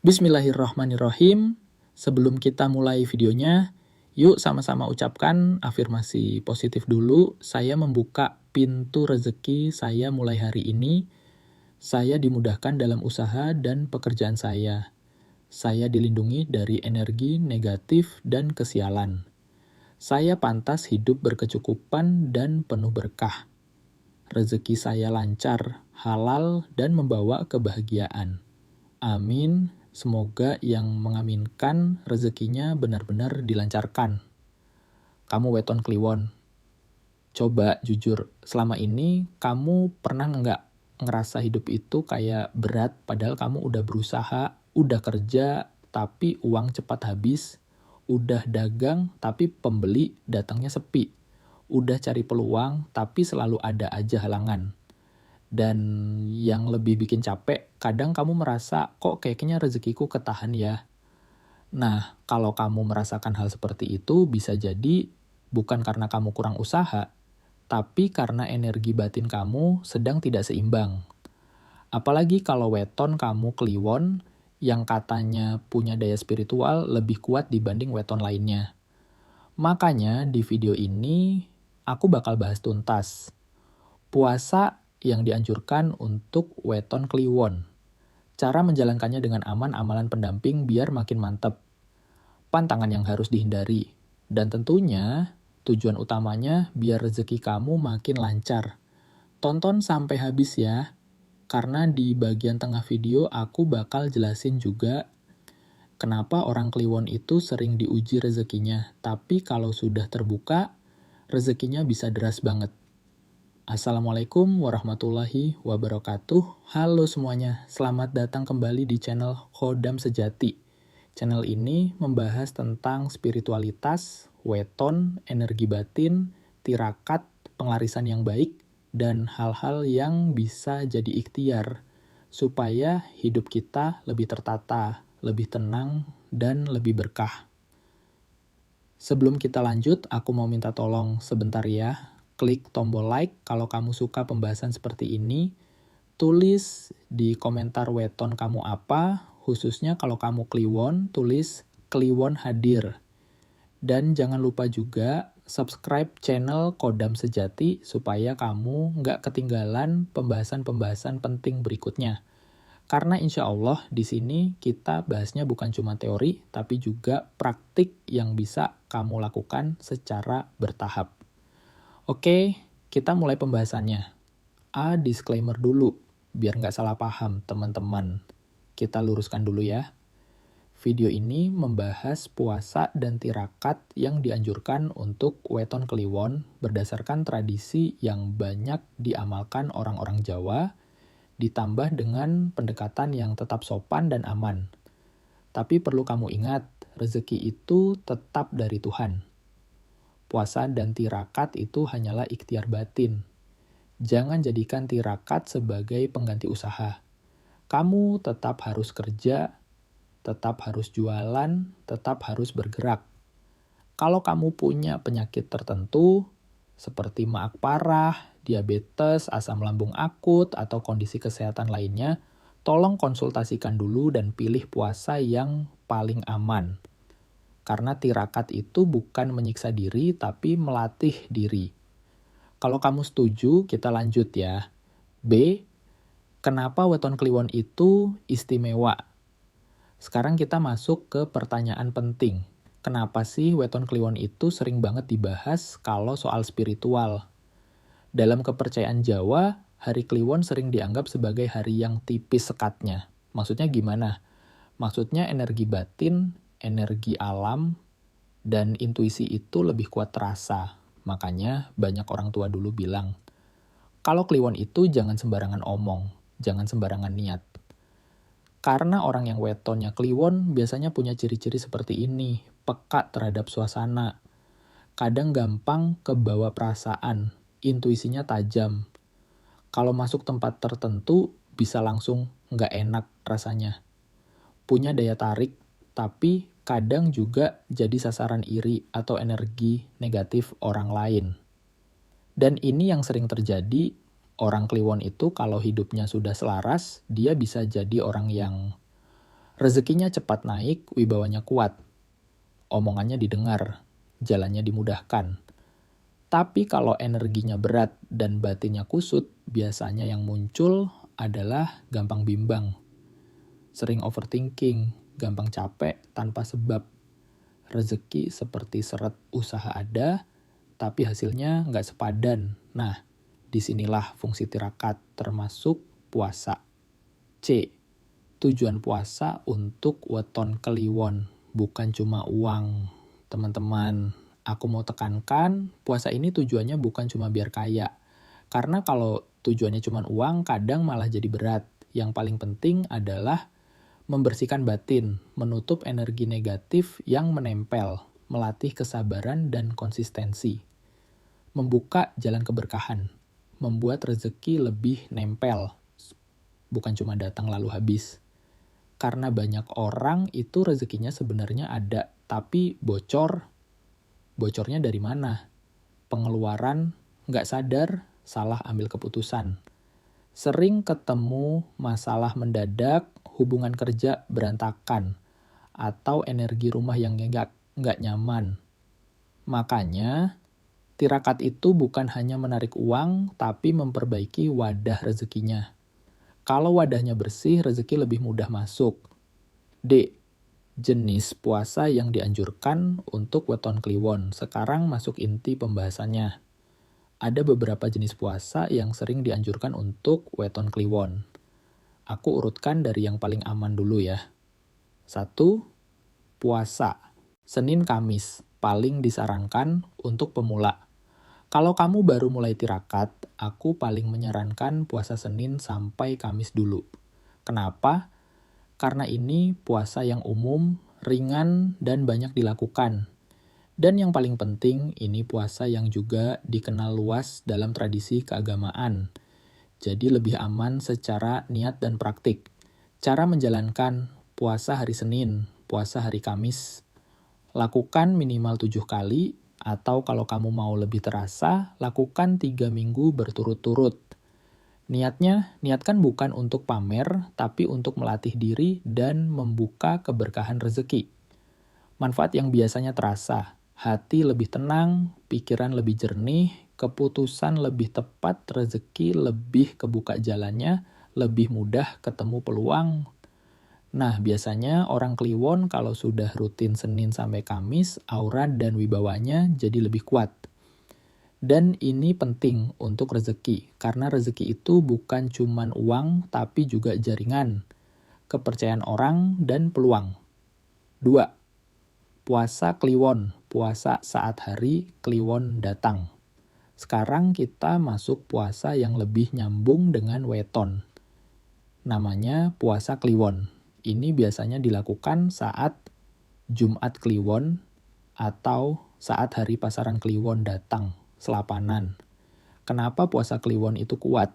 Bismillahirrahmanirrahim. Sebelum kita mulai videonya, yuk sama-sama ucapkan afirmasi positif dulu. Saya membuka pintu rezeki saya mulai hari ini. Saya dimudahkan dalam usaha dan pekerjaan saya. Saya dilindungi dari energi negatif dan kesialan. Saya pantas hidup berkecukupan dan penuh berkah. Rezeki saya lancar, halal, dan membawa kebahagiaan. Amin. Semoga yang mengaminkan rezekinya benar-benar dilancarkan. Kamu weton kliwon. Coba jujur, selama ini kamu pernah nggak ngerasa hidup itu kayak berat padahal kamu udah berusaha, udah kerja, tapi uang cepat habis, udah dagang, tapi pembeli datangnya sepi, udah cari peluang, tapi selalu ada aja halangan. Dan yang lebih bikin capek, kadang kamu merasa, kok kayaknya rezekiku ketahan ya. Nah, kalau kamu merasakan hal seperti itu, bisa jadi bukan karena kamu kurang usaha, tapi karena energi batin kamu sedang tidak seimbang. Apalagi kalau weton kamu kliwon, yang katanya punya daya spiritual lebih kuat dibanding weton lainnya. Makanya di video ini, aku bakal bahas tuntas. Puasa yang dianjurkan untuk weton kliwon. Cara menjalankannya dengan aman, amalan pendamping biar makin mantep. Pantangan yang harus dihindari. Dan tentunya tujuan utamanya biar rezeki kamu makin lancar. Tonton sampai habis ya, karena di bagian tengah video aku bakal jelasin juga kenapa orang kliwon itu sering diuji rezekinya, tapi kalau sudah terbuka, rezekinya bisa deras banget. Assalamualaikum warahmatullahi wabarakatuh. Halo semuanya, selamat datang kembali di channel Khodam Sejati. Channel ini membahas tentang spiritualitas, weton, energi batin, tirakat, penglarisan yang baik, dan hal-hal yang bisa jadi ikhtiar supaya hidup kita lebih tertata, lebih tenang, dan lebih berkah. Sebelum kita lanjut, aku mau minta tolong sebentar ya. Klik tombol like kalau kamu suka pembahasan seperti ini. Tulis di komentar weton kamu apa, khususnya kalau kamu kliwon, tulis kliwon hadir. Dan jangan lupa juga subscribe channel Khodam Sejati supaya kamu nggak ketinggalan pembahasan-pembahasan penting berikutnya. Karena insya Allah di sini kita bahasnya bukan cuma teori, tapi juga praktik yang bisa kamu lakukan secara bertahap. Oke, kita mulai pembahasannya. Disclaimer dulu, biar nggak salah paham teman-teman. Kita luruskan dulu ya. Video ini membahas puasa dan tirakat yang dianjurkan untuk weton kliwon berdasarkan tradisi yang banyak diamalkan orang-orang Jawa, ditambah dengan pendekatan yang tetap sopan dan aman. Tapi perlu kamu ingat, rezeki itu tetap dari Tuhan. Puasa dan tirakat itu hanyalah ikhtiar batin. Jangan jadikan tirakat sebagai pengganti usaha. Kamu tetap harus kerja, tetap harus jualan, tetap harus bergerak. Kalau kamu punya penyakit tertentu, seperti maag parah, diabetes, asam lambung akut, atau kondisi kesehatan lainnya, tolong konsultasikan dulu dan pilih puasa yang paling aman. Karena tirakat itu bukan menyiksa diri, tapi melatih diri. Kalau kamu setuju, kita lanjut ya. B. Kenapa weton kliwon itu istimewa? Sekarang kita masuk ke pertanyaan penting. Kenapa sih weton kliwon itu sering banget dibahas kalau soal spiritual? Dalam kepercayaan Jawa, hari kliwon sering dianggap sebagai hari yang tipis sekatnya. Maksudnya gimana? Maksudnya energi batin, energi alam, dan intuisi itu lebih kuat terasa. Makanya banyak orang tua dulu bilang, kalau kliwon itu jangan sembarangan omong, jangan sembarangan niat. Karena orang yang wetonnya kliwon biasanya punya ciri-ciri seperti ini, peka terhadap suasana, kadang gampang kebawa perasaan, intuisinya tajam. Kalau masuk tempat tertentu bisa langsung nggak enak rasanya. Punya daya tarik, tapi kadang juga jadi sasaran iri atau energi negatif orang lain. Dan ini yang sering terjadi, orang kliwon itu kalau hidupnya sudah selaras, dia bisa jadi orang yang Rezekinya cepat naik, wibawanya kuat. Omongannya didengar, jalannya dimudahkan. Tapi kalau energinya berat dan batinnya kusut, biasanya yang muncul adalah gampang bimbang, sering overthinking, gampang capek tanpa sebab. Rezeki seperti seret usaha ada, tapi hasilnya nggak sepadan. Nah, disinilah fungsi tirakat termasuk puasa. C. Tujuan puasa untuk weton kliwon, bukan cuma uang. Teman-teman, aku mau tekankan, puasa ini tujuannya bukan cuma biar kaya. Karena kalau tujuannya cuma uang, kadang malah jadi berat. Yang paling penting adalah membersihkan batin, menutup energi negatif yang menempel, melatih kesabaran dan konsistensi, membuka jalan keberkahan, membuat rezeki lebih nempel, bukan cuma datang lalu habis. Karena banyak orang itu rezekinya sebenarnya ada, tapi bocor. Bocornya dari mana? Pengeluaran, nggak sadar, salah ambil keputusan. Sering ketemu masalah mendadak, hubungan kerja berantakan, atau energi rumah yang nggak nyaman. Makanya, tirakat itu bukan hanya menarik uang, tapi memperbaiki wadah rezekinya. Kalau wadahnya bersih, rezeki lebih mudah masuk. D. Jenis puasa yang dianjurkan untuk weton kliwon. Sekarang masuk inti pembahasannya. Ada beberapa jenis puasa yang sering dianjurkan untuk weton kliwon. Aku urutkan dari yang paling aman dulu ya. 1. Puasa. Senin Kamis. Paling disarankan untuk pemula. Kalau kamu baru mulai tirakat, aku paling menyarankan puasa Senin sampai Kamis dulu. Kenapa? Karena ini puasa yang umum, ringan, dan banyak dilakukan. Dan yang paling penting, ini puasa yang juga dikenal luas dalam tradisi keagamaan. Jadi lebih aman secara niat dan praktik. Cara menjalankan puasa hari Senin, puasa hari Kamis. Lakukan minimal 7 kali, atau kalau kamu mau lebih terasa, lakukan 3 minggu berturut-turut. Niatkan bukan untuk pamer, tapi untuk melatih diri dan membuka keberkahan rezeki. Manfaat yang biasanya terasa, hati lebih tenang, pikiran lebih jernih, keputusan lebih tepat, rezeki lebih kebuka jalannya, lebih mudah ketemu peluang. Nah, biasanya orang kliwon kalau sudah rutin Senin sampai Kamis, aura dan wibawanya jadi lebih kuat. Dan ini penting untuk rezeki, karena rezeki itu bukan cuma uang, tapi juga jaringan, kepercayaan orang, dan peluang. 2. Puasa kliwon, puasa saat hari kliwon datang. Sekarang kita masuk puasa yang lebih nyambung dengan weton. Namanya puasa kliwon. Ini biasanya dilakukan saat Jumat Kliwon atau saat hari pasaran Kliwon datang, selapanan. Kenapa puasa Kliwon itu kuat?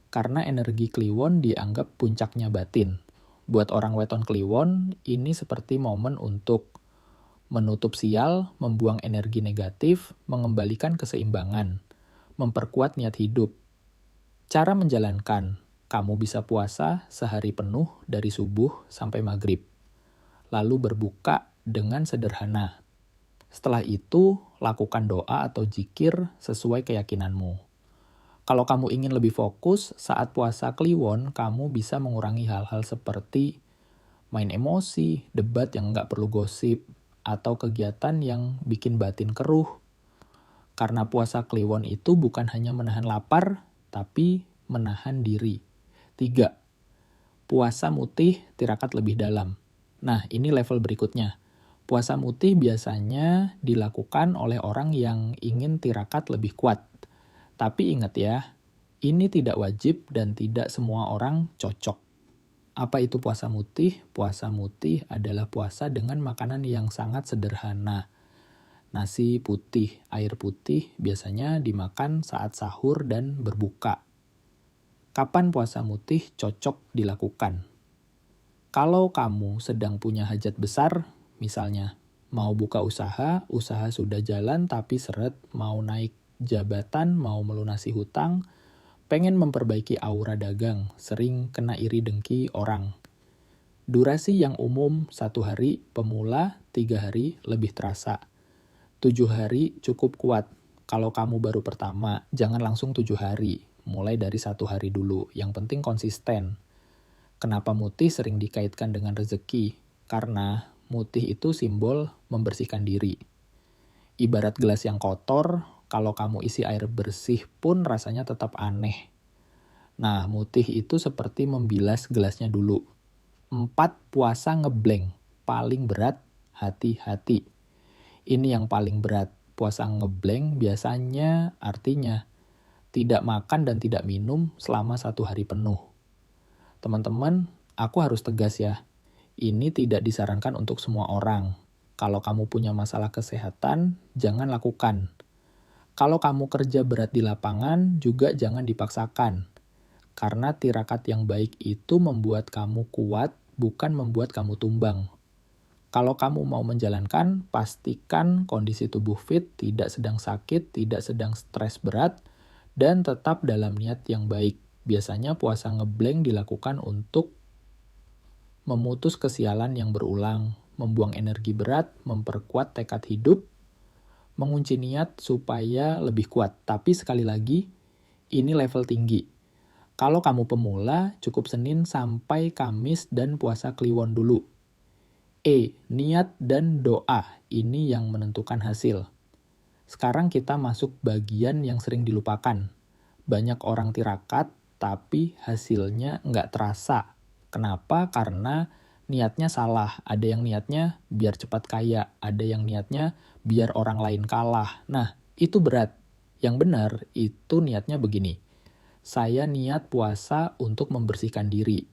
Karena energi Kliwon dianggap puncaknya batin. Buat orang weton Kliwon, ini seperti momen untuk menutup sial, membuang energi negatif, mengembalikan keseimbangan, memperkuat niat hidup. Cara menjalankan. Kamu bisa puasa sehari penuh dari subuh sampai maghrib. Lalu berbuka dengan sederhana. Setelah itu, lakukan doa atau zikir sesuai keyakinanmu. Kalau kamu ingin lebih fokus, saat puasa kliwon, kamu bisa mengurangi hal-hal seperti main emosi, debat yang nggak perlu gosip, atau kegiatan yang bikin batin keruh. Karena puasa kliwon itu bukan hanya menahan lapar, tapi menahan diri. 3. Puasa mutih tirakat lebih dalam. Nah, ini level berikutnya. Puasa mutih biasanya dilakukan oleh orang yang ingin tirakat lebih kuat. Tapi ingat ya, ini tidak wajib dan tidak semua orang cocok. Apa itu puasa mutih? Puasa mutih adalah puasa dengan makanan yang sangat sederhana. Nasi putih, air putih biasanya dimakan saat sahur dan berbuka. Kapan puasa mutih cocok dilakukan? Kalau kamu sedang punya hajat besar, misalnya mau buka usaha, usaha sudah jalan tapi seret, mau naik jabatan, mau melunasi hutang, pengen memperbaiki aura dagang, sering kena iri dengki orang. Durasi yang umum 1 hari, pemula 3 hari lebih terasa. 7 hari cukup kuat. Kalau kamu baru pertama, jangan langsung 7 hari. Mulai dari 1 hari dulu. Yang penting konsisten. Kenapa mutih sering dikaitkan dengan rezeki? Karena mutih itu simbol membersihkan diri. Ibarat gelas yang kotor, kalau kamu isi air bersih pun rasanya tetap aneh. Nah, mutih itu seperti membilas gelasnya dulu. 4 puasa ngeblank. Paling berat, hati-hati. Ini yang paling berat. Puasa ngeblank biasanya artinya tidak makan dan tidak minum selama 1 hari penuh. Teman-teman, aku harus tegas ya. Ini tidak disarankan untuk semua orang. Kalau kamu punya masalah kesehatan, jangan lakukan. Kalau kamu kerja berat di lapangan, juga jangan dipaksakan. Karena tirakat yang baik itu membuat kamu kuat, bukan membuat kamu tumbang. Kalau kamu mau menjalankan, pastikan kondisi tubuh fit, tidak sedang sakit, tidak sedang stres berat, dan tetap dalam niat yang baik. Biasanya puasa ngeblank dilakukan untuk memutus kesialan yang berulang, membuang energi berat, memperkuat tekad hidup, mengunci niat supaya lebih kuat. Tapi sekali lagi, ini level tinggi. Kalau kamu pemula, cukup Senin sampai Kamis dan puasa Kliwon dulu. Niat dan doa. Ini yang menentukan hasil. Sekarang kita masuk bagian yang sering dilupakan. Banyak orang tirakat, tapi hasilnya nggak terasa. Kenapa? Karena niatnya salah. Ada yang niatnya biar cepat kaya. Ada yang niatnya biar orang lain kalah. Nah, itu berat. Yang benar, itu niatnya begini. Saya niat puasa untuk membersihkan diri.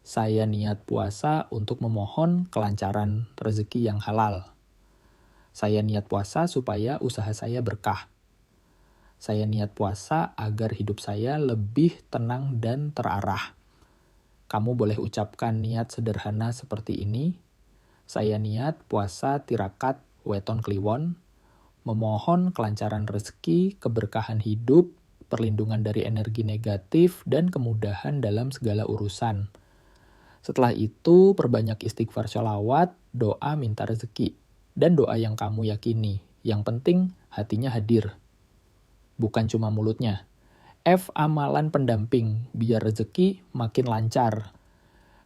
Saya niat puasa untuk memohon kelancaran rezeki yang halal. Saya niat puasa supaya usaha saya berkah. Saya niat puasa agar hidup saya lebih tenang dan terarah. Kamu boleh ucapkan niat sederhana seperti ini. Saya niat puasa tirakat weton kliwon, memohon kelancaran rezeki, keberkahan hidup, perlindungan dari energi negatif, dan kemudahan dalam segala urusan. Setelah itu, perbanyak istighfar sholawat, doa minta rezeki, dan doa yang kamu yakini. Yang penting, hatinya hadir. Bukan cuma mulutnya. Amalan pendamping, biar rezeki makin lancar.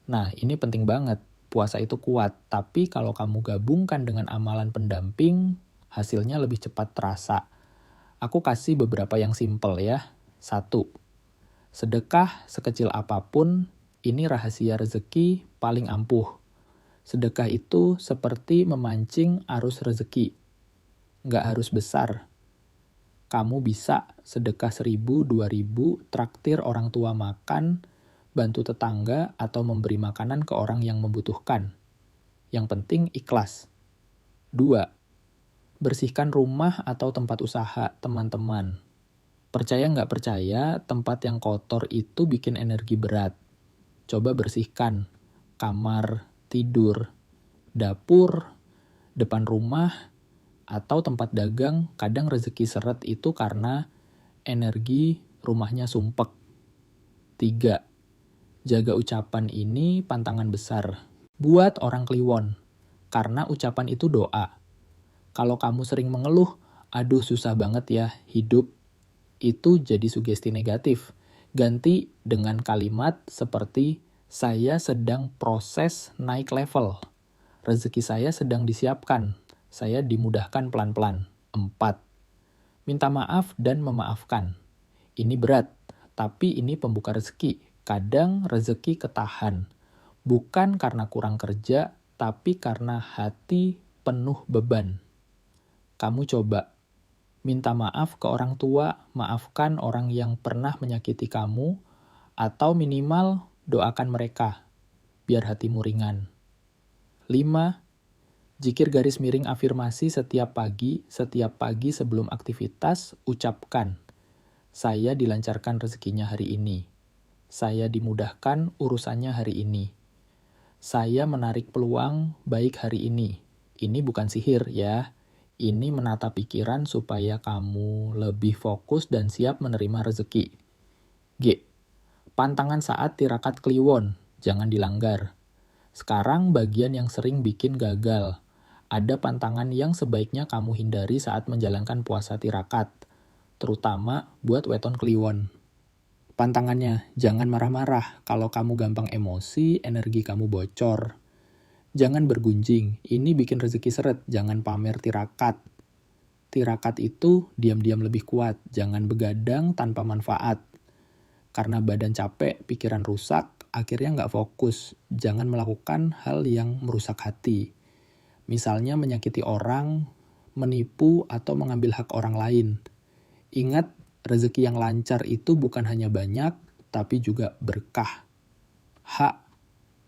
Nah, ini penting banget. Puasa itu kuat, tapi kalau kamu gabungkan dengan amalan pendamping, hasilnya lebih cepat terasa. Aku kasih beberapa yang simpel ya. 1. Sedekah sekecil apapun, ini rahasia rezeki paling ampuh. Sedekah itu seperti memancing arus rezeki. Nggak harus besar. Kamu bisa sedekah 1.000, 2.000, traktir orang tua makan, bantu tetangga, atau memberi makanan ke orang yang membutuhkan. Yang penting ikhlas. 2. Bersihkan rumah atau tempat usaha teman-teman. Percaya nggak percaya, tempat yang kotor itu bikin energi berat. Coba bersihkan kamar, tidur, dapur, depan rumah, atau tempat dagang. Kadang rezeki seret itu karena energi rumahnya sumpek. 3. Jaga ucapan, ini pantangan besar. Buat orang kliwon, karena ucapan itu doa. Kalau kamu sering mengeluh, aduh susah banget ya hidup, itu jadi sugesti negatif. Ganti dengan kalimat seperti, saya sedang proses naik level. Rezeki saya sedang disiapkan. Saya dimudahkan pelan-pelan. 4. Minta maaf dan memaafkan. Ini berat, tapi ini pembuka rezeki. Kadang rezeki ketahan. Bukan karena kurang kerja, tapi karena hati penuh beban. Kamu coba minta maaf ke orang tua, maafkan orang yang pernah menyakiti kamu, atau minimal doakan mereka, biar hatimu ringan. 5. Jikir garis miring afirmasi setiap pagi sebelum aktivitas, ucapkan, saya dilancarkan rezekinya hari ini. Saya dimudahkan urusannya hari ini. Saya menarik peluang baik hari ini. Ini bukan sihir ya. Ini menata pikiran supaya kamu lebih fokus dan siap menerima rezeki. G. Pantangan saat tirakat kliwon, jangan dilanggar. Sekarang bagian yang sering bikin gagal. Ada pantangan yang sebaiknya kamu hindari saat menjalankan puasa tirakat, terutama buat weton kliwon. Pantangannya, jangan marah-marah. Kalau kamu gampang emosi, energi kamu bocor. Jangan bergunjing, ini bikin rezeki seret, jangan pamer tirakat. Tirakat itu diam-diam lebih kuat, jangan begadang tanpa manfaat. Karena badan capek, pikiran rusak, akhirnya nggak fokus. Jangan melakukan hal yang merusak hati. Misalnya menyakiti orang, menipu, atau mengambil hak orang lain. Ingat, rezeki yang lancar itu bukan hanya banyak, tapi juga berkah.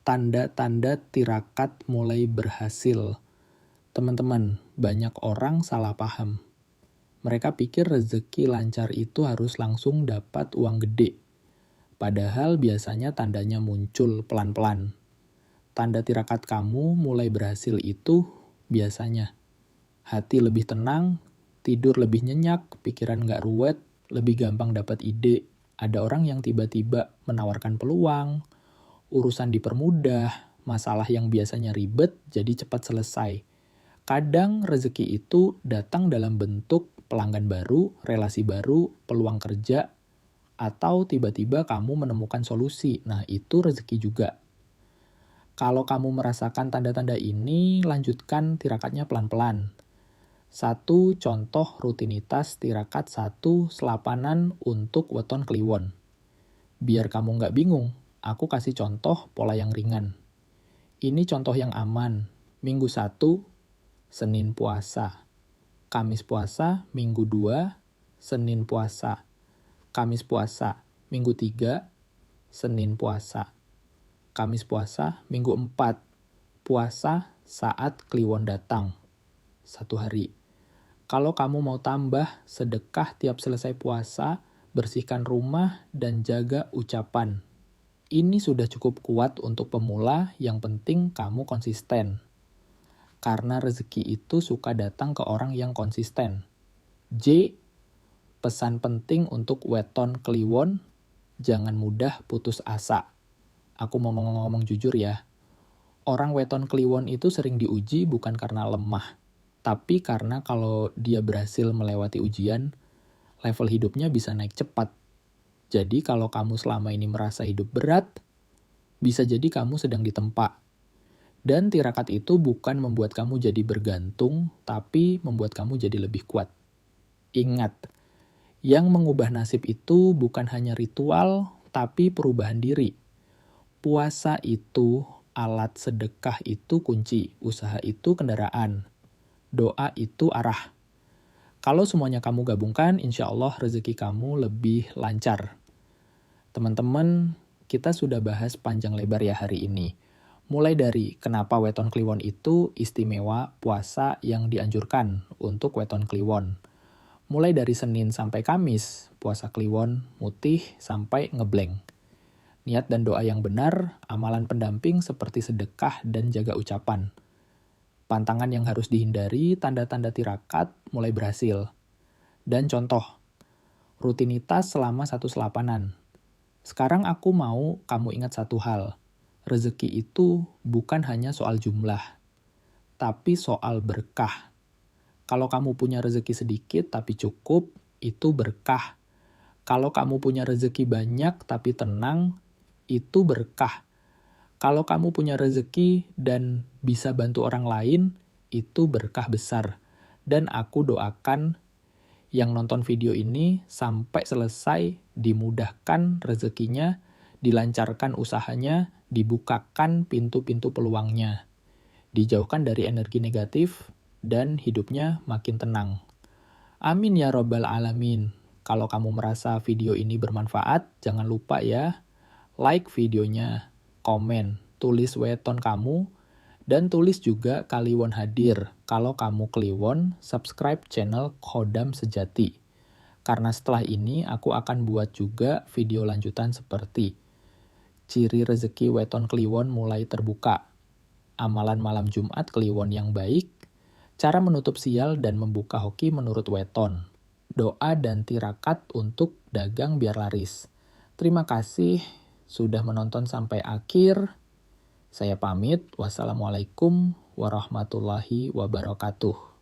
Tanda-tanda tirakat mulai berhasil. Teman-teman, banyak orang salah paham. Mereka pikir rezeki lancar itu harus langsung dapat uang gede. Padahal biasanya tandanya muncul pelan-pelan. Tanda tirakat kamu mulai berhasil itu biasanya hati lebih tenang, tidur lebih nyenyak, pikiran nggak ruwet, lebih gampang dapat ide. Ada orang yang tiba-tiba menawarkan peluang, urusan dipermudah, masalah yang biasanya ribet jadi cepat selesai. Kadang rezeki itu datang dalam bentuk pelanggan baru, relasi baru, peluang kerja, atau tiba-tiba kamu menemukan solusi. Nah, itu rezeki juga. Kalau kamu merasakan tanda-tanda ini, lanjutkan tirakatnya pelan-pelan. 1. Contoh rutinitas tirakat 1 selapanan untuk weton kliwon. Biar kamu nggak bingung, aku kasih contoh pola yang ringan. Ini contoh yang aman. Minggu 1, Senin puasa. Kamis puasa, Minggu 2, Senin puasa. Kamis puasa, Minggu 3, Senin puasa. Kamis puasa, Minggu 4, puasa saat kliwon datang. 1 hari. Kalau kamu mau tambah, sedekah tiap selesai puasa, bersihkan rumah, dan jaga ucapan. Ini sudah cukup kuat untuk pemula, yang penting kamu konsisten. Karena rezeki itu suka datang ke orang yang konsisten. J. Pesan penting untuk weton kliwon, jangan mudah putus asa. Aku mau ngomong jujur ya. Orang weton kliwon itu sering diuji bukan karena lemah, tapi karena kalau dia berhasil melewati ujian, level hidupnya bisa naik cepat. Jadi kalau kamu selama ini merasa hidup berat, bisa jadi kamu sedang ditempa. Dan tirakat itu bukan membuat kamu jadi bergantung, tapi membuat kamu jadi lebih kuat. Ingat, yang mengubah nasib itu bukan hanya ritual, tapi perubahan diri. Puasa itu alat, sedekah itu kunci, usaha itu kendaraan, doa itu arah. Kalau semuanya kamu gabungkan, insya Allah rezeki kamu lebih lancar. Teman-teman, kita sudah bahas panjang lebar ya hari ini. Mulai dari kenapa weton kliwon itu istimewa puasa yang dianjurkan untuk weton kliwon. Mulai dari Senin sampai Kamis, puasa kliwon, mutih, sampai ngeblank. Niat dan doa yang benar, amalan pendamping seperti sedekah dan jaga ucapan. Pantangan yang harus dihindari, tanda-tanda tirakat mulai berhasil. Dan contoh, rutinitas selama 1 selapanan. Sekarang aku mau kamu ingat satu hal. Rezeki itu bukan hanya soal jumlah, tapi soal berkah. Kalau kamu punya rezeki sedikit tapi cukup, itu berkah. Kalau kamu punya rezeki banyak tapi tenang, itu berkah. Kalau kamu punya rezeki dan bisa bantu orang lain, itu berkah besar. Dan aku doakan yang nonton video ini sampai selesai dimudahkan rezekinya, dilancarkan usahanya, dibukakan pintu-pintu peluangnya, dijauhkan dari energi negatif, dan hidupnya makin tenang. Amin ya robbal alamin. Kalau kamu merasa video ini bermanfaat, jangan lupa ya, like videonya, komen, tulis weton kamu, dan tulis juga Kliwon hadir. Kalau kamu Kliwon, subscribe channel Khodam Sejati. Karena setelah ini aku akan buat juga video lanjutan seperti ciri rezeki weton Kliwon mulai terbuka, amalan malam Jumat Kliwon yang baik, cara menutup sial dan membuka hoki menurut weton, doa dan tirakat untuk dagang biar laris. Terima kasih sudah menonton sampai akhir. Saya pamit. Wassalamualaikum warahmatullahi wabarakatuh.